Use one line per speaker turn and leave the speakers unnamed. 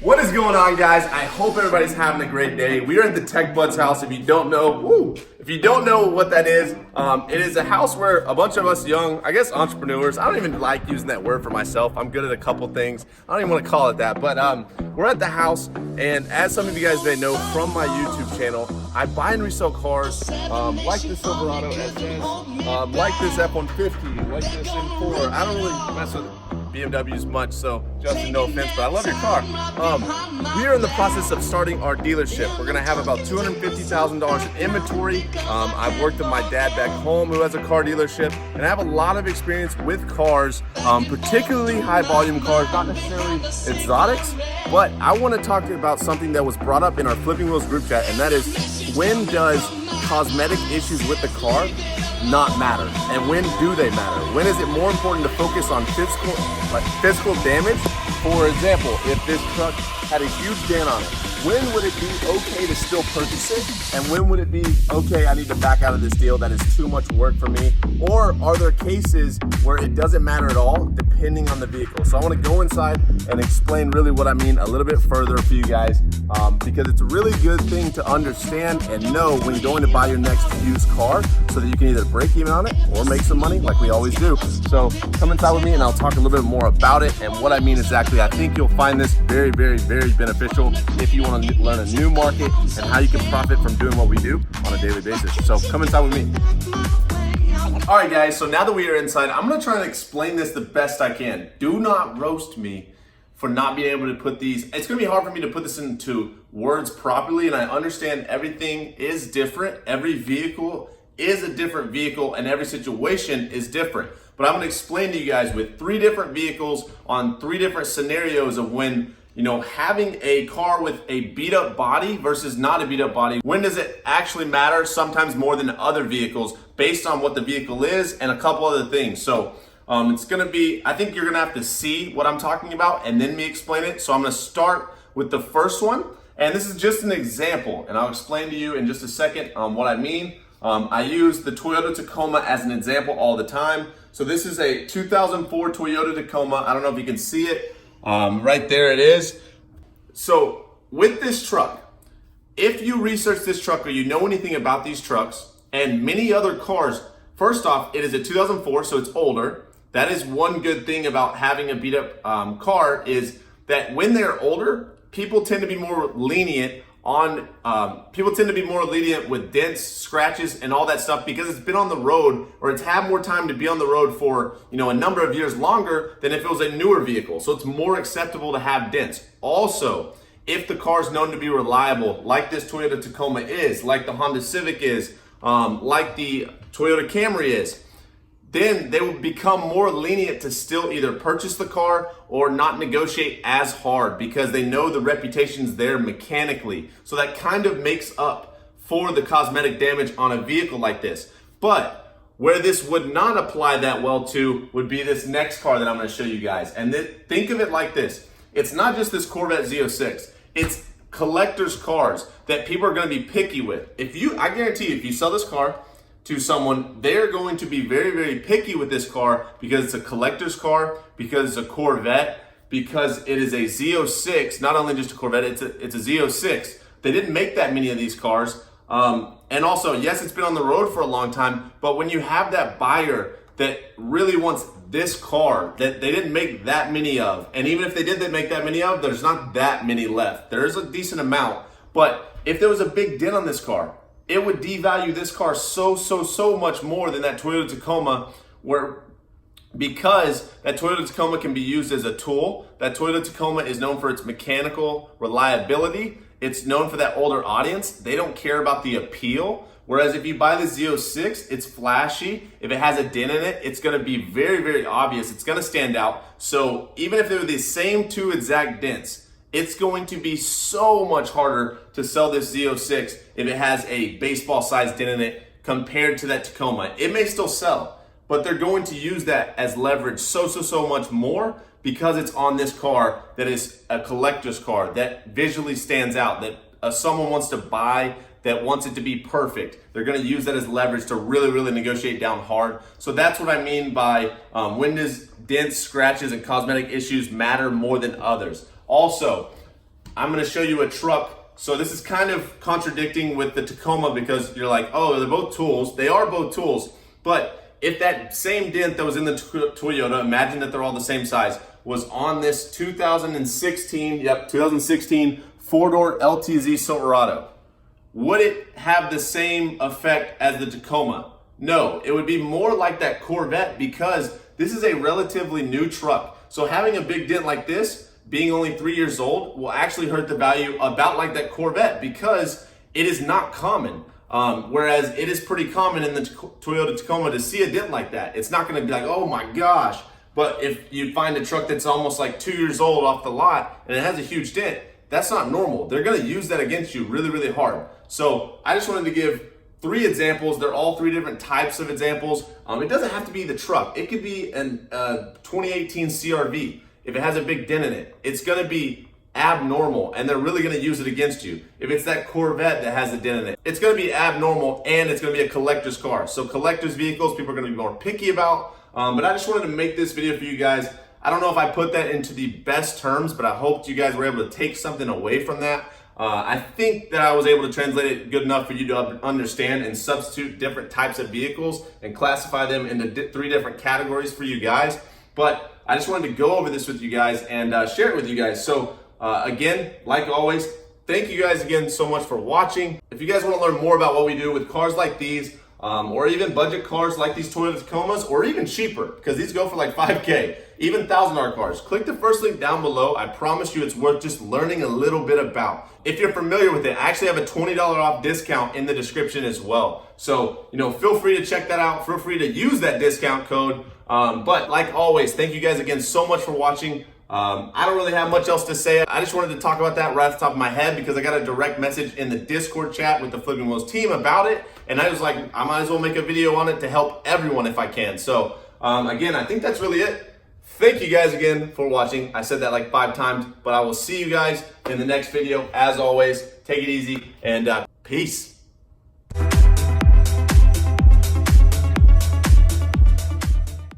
What is going on, guys? I hope everybody's having a great day. We are at the Tech Buds house. If you don't know, what that is, it is a house where a bunch of us young, I guess, entrepreneurs. I don't even like using that word for myself. I'm good at a couple things. I don't even want to call it that. But we're at the house, and as some of you guys may know from my YouTube channel, I buy and resell cars like this Silverado SS, like this F-150, like this M4. I don't really mess with BMWs much, so Justin, no offense, but I love your car. We are in the process of starting our dealership. We're gonna have about $250,000 in inventory. I've worked with my dad back home who has a car dealership, and I have a lot of experience with cars, particularly high volume cars, not necessarily exotics, but I wanna talk to you about something that was brought up in our Flipping Wheels group chat, and that is, when does cosmetic issues with the car not matter, and when do they matter? When is it more important to focus on physical damage? For example, if this truck had a huge dent on it, when would it be okay to still purchase it? And when would it be, okay, I need to back out of this deal, that is too much work for me? Or are there cases where it doesn't matter at all, depending on the vehicle? So I wanna go inside and explain really what I mean a little bit further for you guys, because it's a really good thing to understand and know when you're going to buy your next used car, so that you can either break even on it or make some money like we always do. So come inside with me and I'll talk a little bit more about it and what I mean exactly. I think you'll find this very, very, very beneficial if you want to learn a new market and how you can profit from doing what we do on a daily basis. So come inside with me. All right, guys, so now that we are inside, I'm gonna try to explain this the best I can. Do not roast me for not being able to put these. It's gonna be hard for me to put this into words properly, and I understand everything is different. Every vehicle is a different vehicle and every situation is different. But I'm gonna explain to you guys with 3 different vehicles on 3 different scenarios of when, having a car with a beat up body versus not a beat up body, when does it actually matter? Sometimes more than other vehicles based on what the vehicle is and a couple other things. So it's gonna be, I think you're gonna have to see what I'm talking about and then me explain it. So I'm gonna start with the first one. And this is just an example, and I'll explain to you in just a second what I mean. I use the Toyota Tacoma as an example all the time. So this is a 2004 Toyota Tacoma. I don't know if you can see it. Right there it is. So with this truck, if you research this truck or you know anything about these trucks and many other cars, first off, it is a 2004, so it's older. That is one good thing about having a beat up car, is that when they're older, people tend to be more lenient with dents, scratches, and all that stuff, because it's been on the road, or it's had more time to be on the road for a number of years longer than if it was a newer vehicle. So it's more acceptable to have dents. Also, if the car is known to be reliable, like this Toyota Tacoma is, like the Honda Civic is, like the Toyota Camry is, then they will become more lenient to still either purchase the car or not negotiate as hard, because they know the reputation's there mechanically. So that kind of makes up for the cosmetic damage on a vehicle like this. But where this would not apply that well to would be this next car that I'm gonna show you guys. And think of it like this. It's not just this Corvette Z06. It's collector's cars that people are gonna be picky with. I guarantee you, if you sell this car to someone, they're going to be very, very picky with this car, because it's a collector's car, because it's a Corvette, because it is a Z06, not only just a Corvette, it's a Z06. They didn't make that many of these cars. And also, yes, it's been on the road for a long time, but when you have that buyer that really wants this car that they didn't make that many of, and even if they did make that many of, there's not that many left. There is a decent amount, but if there was a big dent on this car, it would devalue this car so much more than that Toyota Tacoma, because that Toyota Tacoma can be used as a tool. That Toyota Tacoma is known for its mechanical reliability. It's known for that older audience. They don't care about the appeal. Whereas if you buy the Z06, it's flashy. If it has a dent in it, it's gonna be very, very obvious. It's gonna stand out. So even if they were the same 2 exact dents, it's going to be so much harder to sell this Z06 if it has a baseball-sized dent in it compared to that Tacoma. It may still sell, but they're going to use that as leverage so much more, because it's on this car that is a collector's car that visually stands out, that someone wants to buy, that wants it to be perfect. They're gonna use that as leverage to really negotiate down hard. So that's what I mean by when does dents, scratches, and cosmetic issues matter more than others. Also, I'm gonna show you a truck. So this is kind of contradicting with the Tacoma because you're like, oh, they're both tools. They are both tools, but if that same dent that was in the Toyota, imagine that they're all the same size, was on this 2016 four-door LTZ Silverado, would it have the same effect as the Tacoma? No, it would be more like that Corvette because this is a relatively new truck. So having a big dent like this, being only 3 years old, will actually hurt the value about like that Corvette because it is not common. Whereas it is pretty common in the Toyota Tacoma to see a dent like that. It's not gonna be like, oh my gosh. But if you find a truck that's almost like 2 years old off the lot and it has a huge dent, that's not normal. They're gonna use that against you really, really hard. So I just wanted to give 3 examples. They're all 3 different types of examples. It doesn't have to be the truck. It could be an 2018 CRV. If it has a big dent in it, it's gonna be abnormal and they're really gonna use it against you. If it's that Corvette that has a dent in it, it's gonna be abnormal and it's gonna be a collector's car. So collector's vehicles, people are gonna be more picky about. But I just wanted to make this video for you guys. I don't know if I put that into the best terms, but I hoped you guys were able to take something away from that. I think that I was able to translate it good enough for you to understand and substitute different types of vehicles and classify them into 3 different categories for you guys. But I just wanted to go over this with you guys and share it with you guys. So again, like always, thank you guys again so much for watching. If you guys want to learn more about what we do with cars like these, or even budget cars like these Toyota Tacomas, or even cheaper, because these go for like $5K, even $1,000 cars, click the first link down below. I promise you it's worth just learning a little bit about. If you're familiar with it, I actually have a $20 off discount in the description as well. So, feel free to check that out. Feel free to use that discount code. But like always, thank you guys again so much for watching. I don't really have much else to say. I just wanted to talk about that right off the top of my head because I got a direct message in the Discord chat with the Flipping Wheels team about it. And I was like, I might as well make a video on it to help everyone if I can. So again, I think that's really it. Thank you guys again for watching. I said that like 5 times, but I will see you guys in the next video. As always, take it easy and peace.